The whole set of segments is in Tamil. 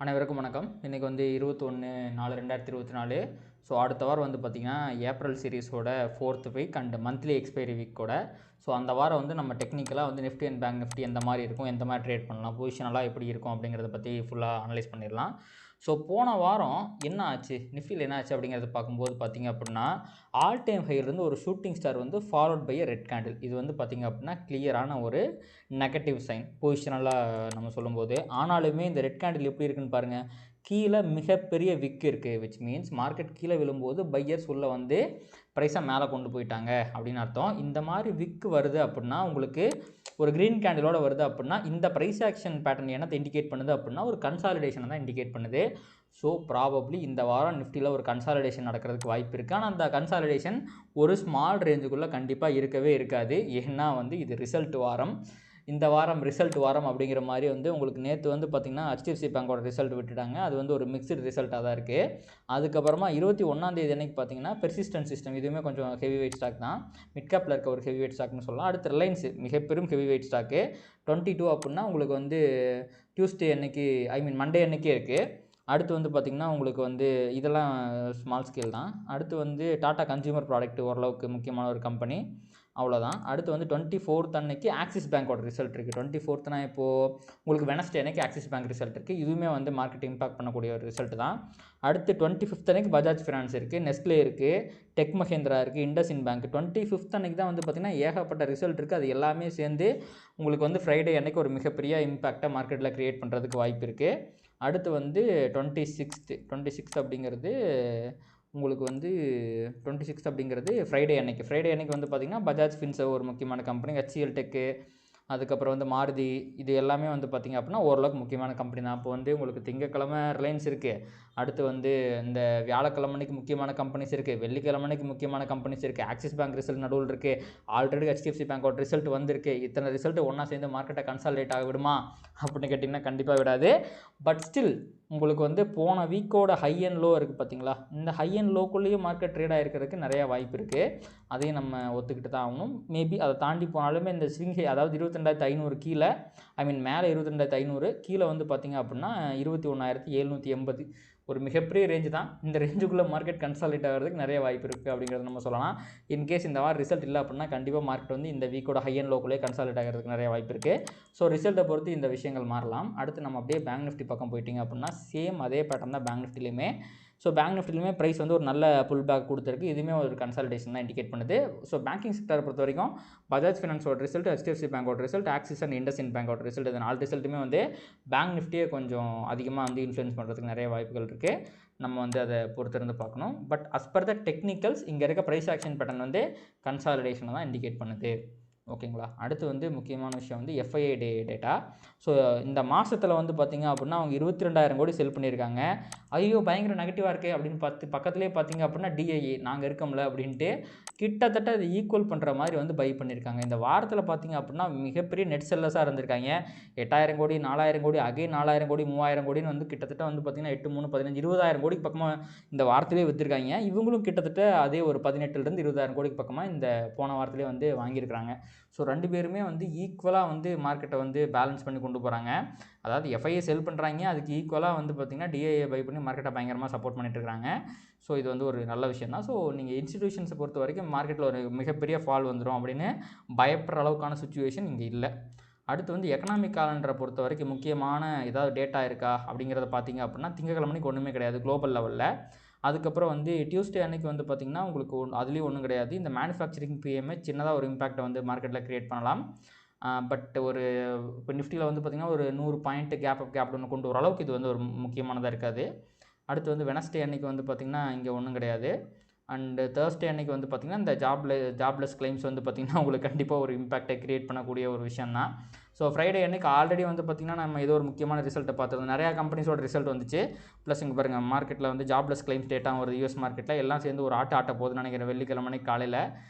அனைவருக்கும் வணக்கம். இன்றைக்கி வந்து 21/4/2024. ஸோ அடுத்த வாரம் வந்து பார்த்திங்கன்னா ஏப்ரல் சீரீஸோட 4th week and monthly expiry வீக்கோட. ஸோ அந்த வாரம் வந்து நம்ம டெக்னிக்கலாக வந்து நிஃப்டி அண்ட் பேங்க் நிஃப்டி எந்த மாதிரி இருக்கும், எந்த மாதிரி ட்ரேட் பண்ணலாம், பொசிஷனெல்லாம் எப்படி இருக்கும் அப்படிங்கிறத பற்றி ஃபுல்லாக அனலைஸ் பண்ணிடலாம். ஸோ போன வாரம் என்ன ஆச்சு, நிஃப்டியில் என்ன ஆச்சு அப்படிங்கிறத பார்க்கும்போது பார்த்திங்க அப்படின்னா ஆல் டைம் ஹையிலேருந்து ஒரு ஷூட்டிங் ஸ்டார் வந்து ஃபாலோட் பை ரெட் கேண்டில். இது வந்து பார்த்திங்க அப்படின்னா கிளியரான ஒரு நெகட்டிவ் சைன் பொசிஷனலாக நம்ம சொல்லும்போது. ஆனாலுமே இந்த ரெட் கேண்டில் எப்படி இருக்குன்னு பாருங்கள். கீழே மிகப்பெரிய விக் இருக்குது, விச் மீன்ஸ் மார்க்கெட் கீழே விழும்போது பையர்ஸ் உள்ள வந்து ப்ரைஸை மேலே கொண்டு போயிட்டாங்க அப்படின்னு அர்த்தம். இந்த மாதிரி விக் வருது அப்படின்னா உங்களுக்கு ஒரு க்ரீன் கேண்டிலோட வருது அப்படின்னா இந்த ப்ரைஸ் ஆக்ஷன் பேட்டர்ன் என்னத்தை இண்டிகேட் பண்ணுது அப்படின்னா ஒரு கன்சாலிடேஷனை தான் இண்டிகேட் பண்ணுது. ஸோ ப்ராபப்ளி இந்த வாரம் நிஃப்டியில் ஒரு கன்சாலிடேஷன் நடக்கிறதுக்கு வாய்ப்பு இருக்குது. ஆனால் அந்த கன்சாலிடேஷன் ஒரு ஸ்மால் ரேஞ்சுக்குள்ளே கண்டிப்பாக இருக்கவே இருக்காது. ஏன்னா வந்து இது ரிசல்ட் வாரம். இந்த வாரம் ரிசல்ட் வாரம் அப்படிங்கிற மாதிரி வந்து உங்களுக்கு நேற்று வந்து பார்த்திங்கன்னா HDFC பேங்கோட ரிசல்ட் விட்டுட்டாங்க. அது வந்து ஒரு மிக்சடு ரிசல்ட்டாக தான் இருக்குது. அதுக்கப்புறமா 21 அன்னைக்கு பார்த்திங்கன்னா பெர்சிஸ்டன்ட் சிஸ்டம், இதுவுமே கொஞ்சம் ஹெவி வெயிட் ஸ்டாக் தான், மிட் கேப்பில் இருக்க ஒரு ஹெவி வெயிட் ஸ்டாக்னு சொல்லலாம். அடுத்து ரிலையன்ஸ் மிகப்பெரும் ஹெவி வெயிட் ஸ்டாக்கு 22 அப்படின்னா உங்களுக்கு வந்து டியூஸ்டே அன்னைக்கு மண்டே அன்னைக்கே இருக்குது. அடுத்து வந்து பார்த்திங்கன்னா உங்களுக்கு வந்து இதெல்லாம் ஸ்மால் ஸ்கேல் தான். அடுத்து வந்து டாடா கன்சியூமர் ப்ராடக்ட் ஓரளவுக்கு முக்கியமான ஒரு கம்பெனி, அவ்வளோதான். அடுத்து வந்து 24th அன்னைக்கு ஆக்சிஸ் பேங்கோட ரிசல்ட் இருக்குது. 24th இப்போது உங்களுக்கு வெனஸ்டே அன்னைக்கு ஆக்சிஸ் பேங்க் ரிசல்ட் இருக்குது. இதுவுமே வந்து மார்க்கெட் இம்பாக்ட் பண்ணக்கூடிய ஒரு ரிசல்ட் தான். அடுத்து 25th அன்னைக்கு பஜாஜ் ஃபினான்ஸ் இருக்குது, நெஸ்ட்லே இருக்குது, டெக் மஹேந்திரா இருக்குது, இண்டஸ்இண்ட் பேங்க். 25th அன்னைக்கு தான் வந்து பார்த்திங்கன்னா ஏகப்பட்ட ரிசல்ட் இருக்குது. அது எல்லாமே சேர்ந்து உங்களுக்கு வந்து ஃப்ரைடே அன்னைக்கு ஒரு மிகப்பெரிய இம்பாக்டை மார்க்கெட்டில் க்ரியேட் பண்ணுறதுக்கு வாய்ப்பு இருக்குது. அடுத்து வந்து 26th அப்படிங்கிறது உங்களுக்கு வந்து 26th அப்படிங்கிறது ஃப்ரைடே அன்னைக்கு வந்து பார்த்திங்கன்னா பஜாஜ் ஃபின்சர்வ் ஒரு முக்கியமான கம்பெனி, HCL டெக்கு, அதுக்கப்புறம் வந்து மாருதி, இது எல்லாமே வந்து பார்த்திங்க அப்படின்னா ஓரளவுக்கு முக்கியமான கம்பெனி தான். அப்போ வந்து உங்களுக்கு திங்கக்கிழமை ரிலையன்ஸ் இருக்குது, அடுத்து வந்து இந்த வியாழக்கிழமைக்கு முக்கியமான கம்பெனிஸ் இருக்குது, வெள்ளிக்கிழமைக்கு முக்கியமான கம்பெனிஸ் இருக்குது, ஆக்சிஸ் பேங்க் ரிசல்ட் நடுவில் இருக்குது, ஆல்ரெடி HDFC பேங்கோட ரிசல்ட் வந்திருக்கு. இத்தனை ரிசல்ட் ஒன்றா சேர்ந்து மார்க்கெட்டை கன்சாலிடேட் ஆக விடுமா அப்படின்னு கேட்டிங்கன்னா கண்டிப்பாக விடாது. பட் ஸ்டில் உங்களுக்கு வந்து போன வீக்கோட ஹை அண்ட் லோ இருக்குது பார்த்தீங்களா, இந்த ஹை அண்ட் லோக்குள்ளேயும் மார்க்கெட் ட்ரேட் ஆகிருக்கிறதுக்கு நிறையா வாய்ப்பு இருக்குது. அதையும் நம்ம ஒத்துக்கிட்டு தான் ஆகணும். மேபி அதை தாண்டி போனாலுமே இந்த ஸ்விங் ஹை, அதாவது 22,500 கீழே, மேலே 22,500 கீழே வந்து பார்த்திங்க அப்படின்னா 21,780 ஒரு மிகப்பெரிய ரேஞ்சு தான். இந்த ரேஞ்சுக்குள்ளே மார்க்கெட் கன்சாலிடேட் ஆகிறதுக்கு நிறைய வாய்ப்பு இருக்குது அப்படிங்கிறத நம்ம சொல்லலாம். இன்கேஸ் இந்த வாரம் ரிசல்ட் இல்லை அப்படின்னா கண்டிப்பாக மார்க்கெட் வந்து இந்த வீக்கோட ஹை அண்ட் லோக்குள்ளே கன்சாலிடேட் ஆகிறதுக்கு நிறைய வாய்ப்பு இருக்குது. ஸோ ரிசல்ட்டை பொறுத்து இந்த விஷயங்கள் மாறலாம். அடுத்து நம்ம அப்படியே பேங்க் நிஃப்டி பக்கம் போயிட்டிங்க அப்படின்னா சேம் அதே பேட்டர்ன் தான் பேங்க் நிஃப்டிலையுமே. ஸோ பேங்க் நிஃப்டிலையுமே ப்ரைஸ் வந்து ஒரு நல்ல புல் பேக் கொடுத்துருக்கு. இதுவுமே ஒரு கன்சாலிடேஷன் தான் இண்டிகேட் பண்ணுது. ஸோ பேங்கிங் செக்டரை பொறுத்த வரைக்கும் பஜாஜ் ஃபினான்ஸோட ரிசல்ட், HDFC பேங்கோட ரிசல்ட், ஆக்சிஸ் அண்ட் இண்டஸ்இண்ட் பேங்கோட ரிசல்ட், இது 4 ரிசல்ட்டுமே வந்து பேங்க் நிஃப்டியை கொஞ்சம் அதிகமாக வந்து இன்ஃப்ளூயன்ஸ் பண்ணுறதுக்கு நிறைய வாய்ப்புகள் இருக்குது. நம்ம வந்து அதை பொறுத்திருந்து பார்க்கணும். But as per the technicals இங்கே இருக்க ப்ரைஸ் ஆக்ஷன் பேட்டர்ன் வந்து கன்சாலிடேஷனை தான் இண்டிகேட் பண்ணுது. ஓகேங்களா. அடுத்து வந்து முக்கியமான விஷயம் வந்து FII டேட்டா. ஸோ இந்த மாதத்தில் வந்து பார்த்திங்க அப்படின்னா அவங்க 22,000 கோடி செல் பண்ணியிருக்காங்க. ஐயோ பயங்கர நெகட்டிவாக இருக்கே அப்படின்னு பக்கத்துலேயே பார்த்திங்க அப்படின்னா DIA நாங்கள் இருக்கோம்ல அப்படின்ட்டு கிட்டத்தட்ட அது ஈக்குவல் பண்ணுற மாதிரி வந்து பை பண்ணியிருக்காங்க. இந்த வாரத்தில் பார்த்திங்க அப்படின்னா மிகப்பெரிய நெட் செல்லர்ஸாக இருந்திருக்காங்க. 8,000 கோடி, 4,000 கோடி, அகைன் 4,000 கோடி, 3,000 கோடின்னு வந்து கிட்டத்தட்ட வந்து பார்த்திங்கன்னா 8, 3, 15, 20,000 கோடிக்கு பக்கமாக இந்த வாரத்திலே விற்றுருக்காங்க. இவங்களும் கிட்டத்தட்ட அதே ஒரு 18,000 20,000 கோடிக்கு பக்கமாக இந்த போன வாரத்திலே வந்து வாங்கியிருக்கிறாங்க. ஸோ 2 பேருமே வந்து ஈக்குவலாக வந்து மார்க்கெட்டை வந்து பேலன்ஸ் பண்ணி கொண்டு போகிறாங்க. அதாவது FII செல் பண்ணுறாங்க, அதுக்கு ஈக்குவலாக வந்து பார்த்திங்கன்னா DIA பை பண்ணி மார்க்கெட்டை பயங்கரமாக சப்போர்ட் பண்ணிட்டு இருக்காங்க. ஸோ இது வந்து ஒரு நல்ல விஷயம் தான். ஸோ நீங்கள் இன்ஸ்டிடியூஷன்ஸை பொறுத்த வரைக்கும் மார்க்கெட்டில் ஒரு மிகப்பெரிய ஃபால் வந்துடும் அப்படின்னு பயப்படுற அளவுக்கான சுச்சுவேஷன் இங்கே இல்லை. அடுத்து வந்து எக்கனாமிக் காலண்டரை பொறுத்த வரைக்கும் முக்கியமான ஏதாவது டேட்டா இருக்கா அப்படிங்கிறத பார்த்திங்க அப்படின்னா திங்கக்கிழமைக்கு ஒன்றுமே கிடையாது குளோபல் லெவலில். அதுக்கப்புறம் வந்து டியூஸ்டே அன்னைக்கு வந்து பார்த்திங்கன்னா உங்களுக்கு அதுலேயும் ஒன்றும் கிடையாது. இந்த மேனுஃபேக்சரிங் PMI சின்னதாக ஒரு இம்பாக்டை வந்து மார்க்கெட்டில் க்ரியேட் பண்ணலாம். பட் ஒரு இப்போ நிஃப்டியில் வந்து பார்த்திங்கன்னா ஒரு 100 பாயிண்ட் கேப் ஒன்று கொண்டு வர அளவுக்கு இது வந்து ஒரு முக்கியமானதாக இருக்காது. அடுத்து வந்து வெனஸ்டே அன்னைக்கு வந்து பார்த்திங்கன்னா இங்கே ஒன்றும் கிடையாது. அண்டு தேர்ஸ்டே அன்னைக்கு வந்து பார்த்திங்கன்னா இந்த ஜாப்லெஸ் கிளைம்ஸ் வந்து பார்த்திங்கன்னா உங்களுக்கு கண்டிப்பாக ஒரு இம்பாக்டை க்ரியேட் பண்ணக்கூடிய ஒரு விஷயம் தான். ஸோ ஃப்ரைடே அன்னைக்கு ஆல்ரெடி வந்து பார்த்திங்கன்னா நம்ம ஏதோ ஒரு முக்கியமான ரிசல்ட்டை பார்த்துருந்தோம். நிறையா கம்பெனிஸோட ரிசல்ட் வந்துச்சு. ப்ளஸ் இங்கே பாருங்கள் மார்க்கெட்டில் வந்து ஜாப்லெஸ் கிளைம்ஸ் டேட்டா வருது. US மார்க்கெட்டில் எல்லாம் சேர்ந்து ஒரு ஆட்ட போகுதுன்னு நினைக்கிறேன். வெள்ளிக்கிழமை காலையில்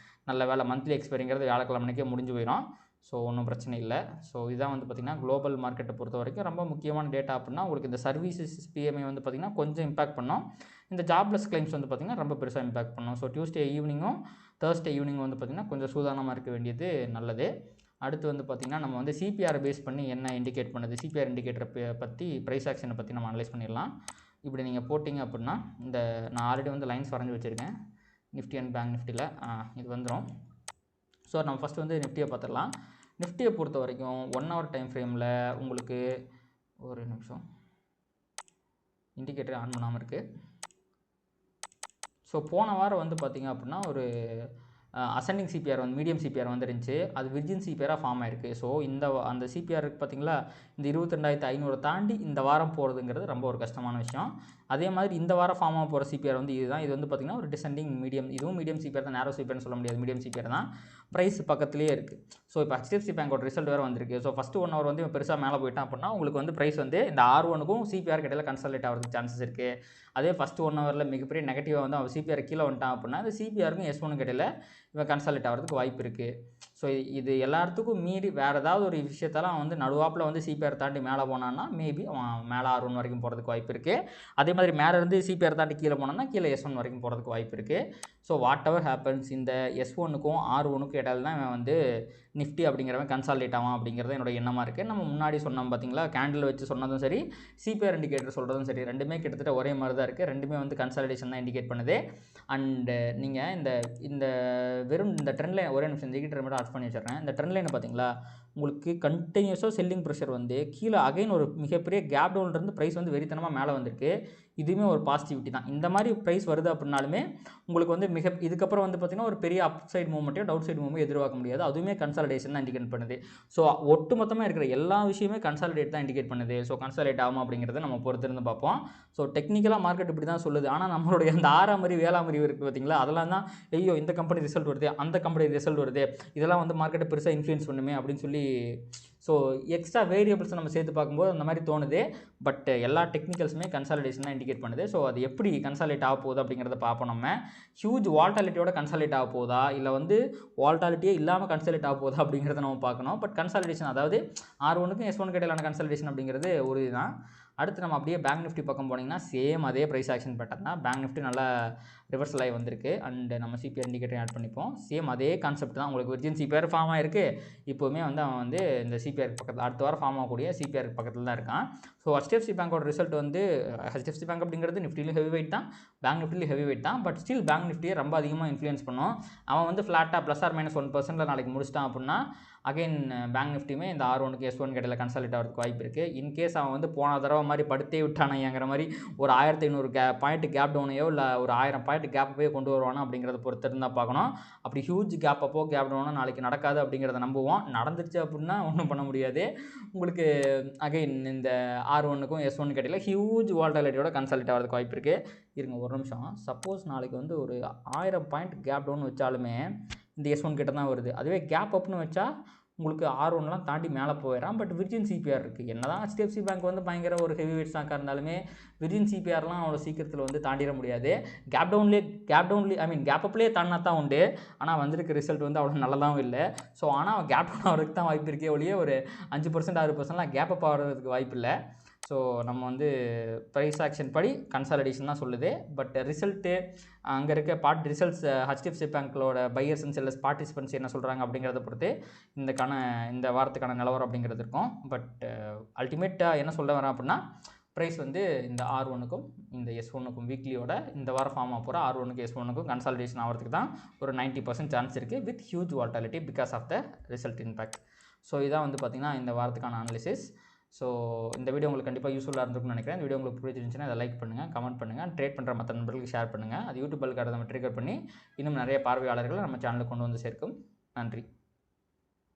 நல்ல வேலை மந்த்லி எக்ஸ்பைரிங்கிறது வியாழக்கிழமைக்கே முடிஞ்சு போயிடும். ஸோ ஒன்றும் பிரச்சனை இல்லை. ஸோ இதான் வந்து பார்த்திங்கன்னா குளோபல் மார்க்கெட்டை பொறுத்த வரைக்கும் ரொம்ப முக்கியமான டேட்டா அப்படின்னா உங்களுக்கு இந்த சர்வீசஸ் PMI வந்து பார்த்திங்கன்னா கொஞ்சம் இம்பாக்ட் பண்ணும். இந்த ஜாப்லெஸ் கிளைம்ஸ் வந்து பார்த்திங்கன்னா ரொம்ப பெருசாக இம்பாக்ட் பண்ணும். ஸோ டியூஸ்டே ஈவினிங்கும் தேர்ஸ்டே ஈவினிங் வந்து பார்த்திங்கன்னா கொஞ்சம் சூதானமாக இருக்க வேண்டியது நல்லது. அடுத்து வந்து பார்த்திங்கன்னா நம்ம வந்து சிபிஆர் பேஸ் பண்ணி என்ன இண்டிகேட் பண்ணுது, சிபிஆர் இண்டிகேட்டரை பற்றி ப்ரைஸ் ஆக்ஷனை பற்றி நம்ம அனலைஸ் பண்ணிடலாம். இப்படி நீங்கள் போட்டிங்க அப்படின்னா இந்த நான் ஆல்ரெடி வந்து லைன்ஸ் வரைஞ்சி வச்சுருக்கேன் நிஃப்டி அண்ட் பேங்க் நிஃப்டியில் இது வந்துடும். ஸோ நம்ம ஃபஸ்ட்டு வந்து நிஃப்டியை பார்த்துடலாம். நிஃப்டியை பொறுத்த வரைக்கும் 1 hour டைம் ஃப்ரேமில் உங்களுக்கு ஒரு நிமிஷம் இண்டிகேட்டர் ஆன் பண்ணாமல் இருக்குது. ஸோ போன வாரம் வந்து பார்த்திங்க அப்படின்னா ஒரு அசெண்டிங் சிபிஆர் வந்து மீடியம் சிபிஆர் வந்துருந்துச்சு. அது விர்ஜின் சிபிஆராக ஃபார்ம் ஆயிருக்கு. ஸோ அந்த சிபிஆர் பார்த்தீங்களா, இந்த 22,500 தாண்டி இந்த வாரம் போகிறதுங்கிறது ரொம்ப ஒரு கஷ்டமான விஷயம். அதே மாதிரி இந்த வாரம் ஃபார்ம் ஆக போகிற சிபிஆர் வந்து இதுதான். இது வந்து பார்த்திங்கன்னா ஒரு டிசெண்டிங் மீடியம், இதுவும் மீடியம் சிபிஆர் தான், நேரோ சிபிஆர்னு சொல்ல முடியாது, மீடியம் சிபிஆர் தான். ப்ரைஸ் பக்கத்துலேயே இருக்குது. ஸோ இப்போ HDFC பேங்கோட ரிசல்ட் வேறு வந்திருக்கு. ஸோ ஃபஸ்ட்டு 1 hour வந்து பெருசாக மேலே போயிட்டான் அப்படின்னா உங்களுக்கு வந்து ப்ரைஸ் வந்து இந்த R1க்கும் சிபிஆர் இடையில கன்சல்டேட் ஆகிறதுக்கு சான்சஸ் இருக்குது. அதே ஃபஸ்ட்டு 1 hourல மிகப்பெரிய நெகட்டிவாக வந்து அவன் சிபிஆர் கீழே வந்துட்டான் அப்படின்னா இந்த சிபிஆருக்கும் S1க்கும் இடையில இவன் கன்சல்டேட் ஆகிறதுக்கு வாய்ப்பு இருக்குது. ஸோ இது எல்லாத்துக்கும் மீறி வேறு ஏதாவது ஒரு விஷயத்தெல்லாம் வந்து நடுவாப்பில் வந்து சிபிஆர் தாண்டி மேலே போனான்னா மேபி அவன் மேலே R1 வரைக்கும் போகிறதுக்கு வாய்ப்பு இருக்குது. அதே மாதிரி மேலே இருந்து சிபிஆர் தாண்டி கீழே போனான்னா கீழே S1 வரைக்கும் போகிறதுக்கு வாய்ப்பு இருக்குது. ஸோ வாட் எவர் ஹேப்பன்ஸ் இந்த S1க்கும் R1க்கும் இடையில தான் இவன் வந்து நிஃப்டி அப்படிங்கிறவன் கன்சால்டேட் ஆகும் அப்படிங்கிறது என்னோட எண்ணமாக இருக்குது. நம்ம முன்னாடி சொன்னோம் பார்த்தீங்களா, கேண்டில் வச்சு சொன்னதும் சரி, சிபிஆர் இண்டிகேட்டர் சொல்கிறதும் சரி, ரெண்டுமே கிட்டத்தட்ட ஒரே மாதிரி தான் இருக்குது. ரெண்டுமே வந்து கன்சால்டேஷன் தான் இண்டிகேட் பண்ணுது. அண்டு நீங்கள் இந்த வெறும் இந்த ட்ரெண்ட் லைன் ஒரே நிமிஷம் இண்டிகேட்டர் மட்டும் ஆஃப் பண்ணி வச்சிடுறேன். இந்த ட்ரெண்ட் லைனை பார்த்தீங்களா, உங்களுக்கு கண்டினியூஸாக செல்லிங் ப்ரெஷர் வந்து கீழே அகைன் ஒரு மிகப்பெரிய கேப் டவுன்லேருந்து ப்ரைஸ் வந்து வெறித்தனமாக மேலே வந்திருக்கு. இதுவுமே ஒரு பாசிட்டிவிட்டி தான். இந்த மாதிரி ப்ரைஸ் வருது அப்படின்னாலுமே உங்களுக்கு வந்து இதுக்கப்புறம் வந்து பார்த்திங்கன்னா ஒரு பெரிய அப் சைட் மூவ்மெண்ட்டையும் டவுன் சைட் மூவ்மெண்ட் எதிர்பார்க்க முடியாது. அதுவுமே கன்சாலிடேஷன் தான் இண்டிகேட் பண்ணுது. ஸோ ஒட்டு மொத்தமாக இருக்கிற எல்லா விஷயமே கன்சாலிடேட் தான் இண்டிகேட் பண்ணுது. ஸோ கன்சாலிடேட் ஆகும் அப்படிங்கிறத நம்ம பொறுத்திருந்து பார்ப்போம். ஸோ டெக்னிக்கலாக மார்க்கெட் இப்படி தான் சொல்லுது. ஆனால் நம்மளுடைய அந்த 6ஆம் அறிவு 7ஆம் அறிவு இருக்குது பார்த்தீங்களா, அதெல்லாம் தான் ஐயோ இந்த கம்பெனி ரிசல்ட் வருது, அந்த கம்பெனி ரிசல்ட் வருது, இதெல்லாம் வந்து மார்க்கெட்டை பெருசாக இன்ஃப்ளூயன்ஸ் பண்ணுமே அப்படின்னு சொல்லி ஸோ எக்ஸ்ட்ரா வேரியபிள்ஸை நம்ம சேர்த்து பார்க்கும்போது அந்த மாதிரி தோணுது. பட் எல்லா டெக்னிக்கல்ஸுமே கன்சாலிடேஷன் தான் இண்டிகேட் பண்ணுது. ஸோ அது எப்படி கன்சாலிடேட் ஆக போகுது அப்படிங்கிறத பார்ப்போம். நம்ம ஹியூஜ் வால்டாலிட்டியோட கன்சாலிடேட் ஆக போதா, இல்லை வந்து வால்டாலிட்டியே இல்லாமல் கன்சாலிடேட் ஆக போதா அப்படிங்கிறத நம்ம பார்க்கணும். பட் கன்சாலிடேஷன் அதாவது R1க்கும் S1க்கும் இடையிலான கன்சாலிடேஷன் அப்படிங்கிறது ஒரு இதுதான். அடுத்து நம்ம அப்படியே பேங்க் நிஃப்டி பக்கம் போனீங்கன்னா சேம் அதே ப்ரைஸ் ஆக்ஷன் பேட்டர்ன் தான். பேங்க் நிஃப்டி நல்லா ரிவர்சல் ஆகி வந்திருக்கு. அண்ட் நம்ம சிபிஆர் இண்டிகேட்டர் ஆட் பண்ணிப்போம். சேம் அதே கான்செப்ட் தான். உங்களுக்கு விர்ஜின் சிபிஆர் ஃபார்ம் ஆகிருக்கு. இப்போவுமே வந்து அவன் வந்து இந்த சிபிஆர் பக்கத்தில் அடுத்த வாரம் ஃபார்ம் ஆகக்கூடிய சிபிஆர் பக்கத்தில் தான் இருக்கான். ஸோ HDFC பேங்கோட ரிசல்ட் வந்து HDFC பேங்க் அப்படிங்கிறது நிஃப்டிலையும் ஹெவி வெயிட் தான், பேங்க் நிஃப்டிலையும் ஹெவி வெயிட் தான். பட் ஸ்டில் பேங்க் நிஃப்டியை ரொம்ப அதிகமாக இன்ஃப்ளூயன்ஸ் பண்ணும். அவன் வந்து ஃப்ளாட்டாக +or-1% நாளைக்கு முடிச்சிட்டான் அப்படின்னா அகைன் பேங்க் நிஃப்டியுமே இந்த R1க்கு S1 இடையில கன்சாலிடேட் ஆகிறதுக்கு வாய்ப்பு இருக்குது. இன்கேஸ் அவன் வந்து போன தடவை மாதிரி படுத்தே விட்டானைங்கிற மாதிரி ஒரு 1500 பாயிண்ட் கேப் டவுனையோ இல்லை ஒரு 1000 பாயிண்ட் கேப்பையோ கொண்டு வருவானோ அப்படிங்கிறத பொறுத்து இருந்தால் பார்க்கணும். அப்படி ஹியூஜ் கேப் அப்போ கேப் டவுனோ நாளைக்கு நடக்காது அப்படிங்கிறத நம்புவோம். நடந்துருச்சு அப்படின்னா ஒன்றும் பண்ண முடியாது. உங்களுக்கு அகைன் இந்த R1க்கும் S1க்கு இடையில ஹியூஜ் வால்டாலிட்டியோட கன்சாலிடேட் ஆகிறதுக்கு வாய்ப்பு இருக்குது. இருங்க ஒரு நிமிஷம். சப்போஸ் நாளைக்கு வந்து ஒரு 1000 பாயிண்ட் கேப் டவுன் வச்சாலுமே இந்த S1 கிட்ட தான் வருது. அதுவே கேப் அப்னு வச்சா உங்களுக்கு R1லாம் தாண்டி மேலே போயிடறான். பட் விர்ஜின் சிபிஆர் இருக்குது. என்ன தான் HDFC பேங்க் வந்து பயங்கர ஒரு ஹெவி வெயிட் ஸ்டாக்காக இருந்தாலுமே விர்ஜின் சிபிஆர்லாம் அவ்வளோ சீக்கிரத்தில் வந்து தாண்டிட முடியாது. கேப் அப்லேயே தாண்டினா தான் உண்டு. ஆனால் வந்திருக்க ரிசல்ட் வந்து அவ்வளோ நல்லதாகவும் இல்லை. ஸோ ஆனால் கேப் டவுன் ஆகிறதுக்கு தான் வாய்ப்பு இருக்கே ஒழிய ஒரு 5% 6%லாம் கேப் அப் ஆகிறதுக்கு வாய்ப்பு இல்லை. ஸோ நம்ம வந்து ப்ரைஸ் ஆக்ஷன் படி கன்சாலிடேஷன் தான் சொல்லுது. பட் ரிசல்ட்டு அங்கே இருக்க ரிசல்ட்ஸ் HDFC பேங்க்களோட பையர்ஸ் அண்ட் செல்லர்ஸ் பார்ட்டிசிபென்ட்ஸ் என்ன சொல்கிறாங்க அப்படிங்கிறத பொறுத்து இந்த வாரத்துக்கான நிலவரம் அப்படிங்கிறது இருக்கும். பட் அல்டிமேட்டாக என்ன சொல்ல வரேன் அப்படின்னா ப்ரைஸ் வந்து இந்த R1க்கும் இந்த S1க்கும் வீக்லியோட இந்த வாரம் ஃபார்ம் ஆக போகிற R1க்கும் S1க்கும் கன்சாலிடேஷன் ஆகிறதுக்கு தான் ஒரு 90% சான்ஸ் இருக்குது with huge volatility because of the result impact. So இதான் வந்து பார்த்திங்கன்னா இந்த வாரத்துக்கான அனாலிசிஸ். ஸோ இந்த வீடியோ உங்களுக்கு கண்டிப்பாக யூஸ்ஃபுல்லாக இருந்திருக்கும்னு நினைக்கிறேன். இந்த வீடியோ உங்களுக்கு பிடிச்சிருந்துச்சுன்னா அதை லைக் பண்ணுங்கள், கமெண்ட் பண்ணுங்கள், ட்ரேட் பண்ணுற மற்ற நண்பர்களுக்கு ஷேர் பண்ணுங்கள். அது யூடியூப் அல்காரிதமை ட்ரிகர் பண்ணி இன்னும் நிறைய பார்வையாளர்களை நம்ம சேனலுக்கு கொண்டு வந்து சேர்க்கும். நன்றி.